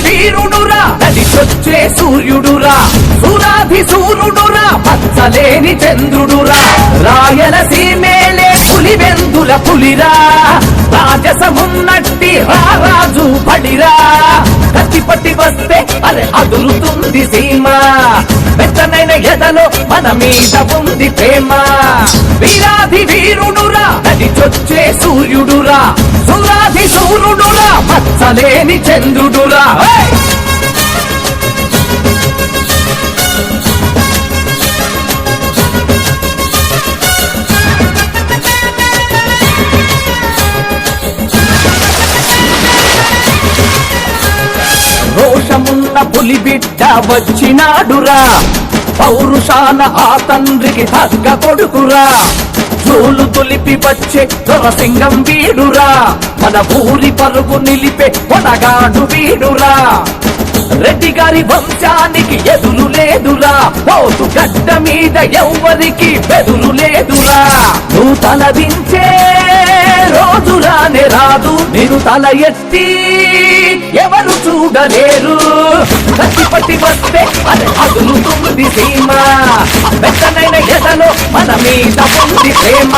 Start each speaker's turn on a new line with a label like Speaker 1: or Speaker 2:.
Speaker 1: వీరుడురా నడిచొచ్చే సూర్యుడురా సూరాధి సూర్యుడురా పచ్చలేని చంద్రుడురా రాయలసీమేలే పులివెందుల పులిరా రాజసమున్నట్టి రారాజు పడిరా కత్తిపట్టి వస్తే అరే అదురుతుంది సీమ మెత్తనైన ఎదలో మన మీద ఉంది ప్రేమ వీరాధి వీరుడురా నడిచొచ్చే సూర్యుడురా సూరాధి సూర్యుడురా మచ్చలేని చంద్రుడురా రోషమున్న పులి బిడ్డ వచ్చినాడురా పౌరుషాన ఆ తండ్రికి తగ్గ కొడుకురా జోలు తొలిపి వచ్చే దొరసింగం వీడురా మన ఊరి పరుగు నిలిపే కొనగాడు వీడురా రెడ్డి గారి వంశానికి ఎదురు లేదురా పోతు గడ్డ మీద ఎవ్వరికి బెదురు లేదురా నువ్వు తలదించే రోజు రానే రాదు నేను తల ఎత్తి ఎవరు చూడలేరు కత్తిపట్టి వస్తే అది అదులుతుంది సీమ మెత్తనైన ఎదలో మన మీద ఉంది ప్రేమ